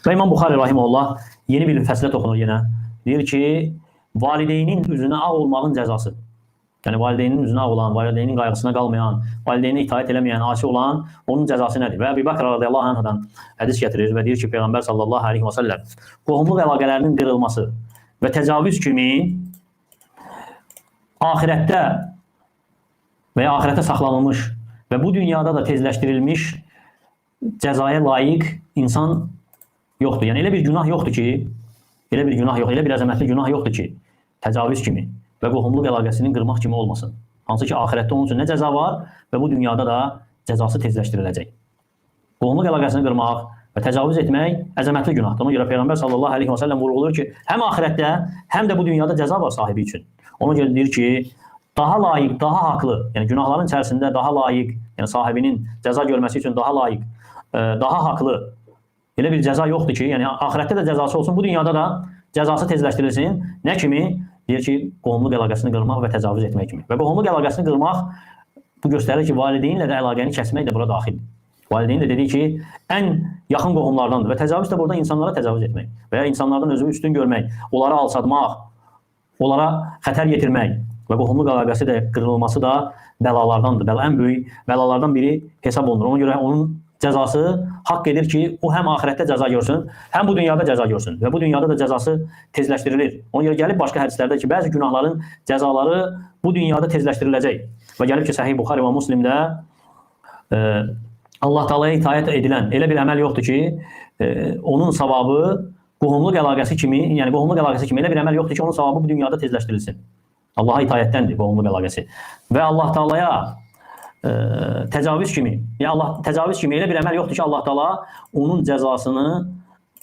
Və İmam Buxari rahimehullah yeni bir fəslə toxunur yenə. Deyir ki, valideynin üzünə ağ olmağın cəzası. Yəni valideynin üzünə ağ olan, valideynin qayğısına qalmayan, valideyninə itaət eləməyən, asi olan, onun cəzası nədir? Və Əbu Bəkr radiyallahu anhudan hədis gətirir və deyir ki, Peyğəmbər sallallahu aleyhi və səlləm qohumluq əlaqələrinin qırılması və təcavüz kimi axirətdə və ya axirətə saxlanılmış və bu dünyada da tezləşdirilmiş cəzaya layiq insan yoxdur. Yəni elə bir günah yoxdur ki, elə bir əzəmətli günah yoxdur ki, təcavüz kimi və qohumluq əlaqəsinin qırmaq kimi olmasın. Hansı ki, axirətdə onun üçün nə cəza var və bu dünyada da cəzası tezləşdiriləcək. Qohumluq əlaqəsini qırmaq və təcavüz etmək əzəmətli günahdır. Ona görə Peyğəmbər sallallahu aleyhi və səlləm vurğulayır ki, həm axirətdə, həm də bu dünyada cəza var sahibi üçün. Ona görə deyir ki, daha layiq, daha haqlı, yəni günahların içərisində daha layiq, yəni sahibinin cəza görməsi üçün daha layiq, daha haqlı elə bir cəza yoxdur ki, yəni axirətdə də cəzası olsun, bu dünyada da cəzası tezləşdirilsin. Nə kimi? Deyir ki, qohumluq əlaqəsini qırmaq və təcavüz etmək kimi. Və qohumluq əlaqəsini qırmaq bu göstərir ki, valideynlə də əlaqəni kəsmək də bura daxildir. Valideyn də dedi ki, ən yaxın qohumlardandır və təcavüz də burada insanlara təcavüz etmək və ya insanlardan özünü üstün görmək, onları alçatmaq, onlara xətər yetirmək və qohumluq əlaqəsi də qırılması da bəlalardandır. Ən böyük bəlalardan biri hesab olunur. Ona görə onun cəzası haqq edir ki, o həm axirətdə cəza görsün, həm bu dünyada cəza görsün və bu dünyada da cəzası tezləşdirilir. Ona görə gəlib başqa hədislərdə ki, bəzi günahların cəzaları bu dünyada tezləşdiriləcək və gəlib ki, Səhih Buxari və Müslimdə Allah Taalaya itaət edilən elə bir əməl yoxdur ki, onun savabı qohumluq əlaqəsi kimi, yəni qohumluq əlaqəsi kimi elə bir əməl yoxdur ki, onun savabı bu dünyada tezləşdirilsin. Allaha itaətdəndir qohumluq əlaqəsi və Allah Taalaya təcavüz kimi, yəni təcavüz kimi elə bir əməl yoxdur ki, Allah Taala onun cəzasını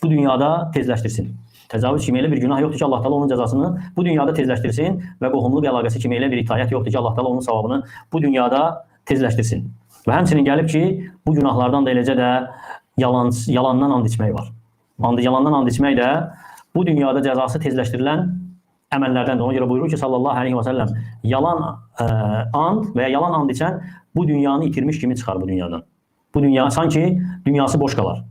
bu dünyada tezləşdirsin. Təcavüz kimi elə bir günah yoxdur ki, Allah Taala onun cəzasını bu dünyada tezləşdirsin və qohumluq əlaqəsi kimi elə bir itaət yoxdur ki, Allah Taala onun savabını bu dünyada tezləşdirsin. Və həmçinin gəlib ki, bu günahlardan da eləcə də yalandan and içmək var. Yalandan and içmək də bu dünyada cəzası tezləşdirilən əməllərdəndir. Ona görə buyurur ki, sallallahu aleyhi və səlləm, yalan and və ya yalan and içən bu dünyanı itirmiş kimi çıxar bu dünyadan. Bu dünya sanki dünyası boş qalar.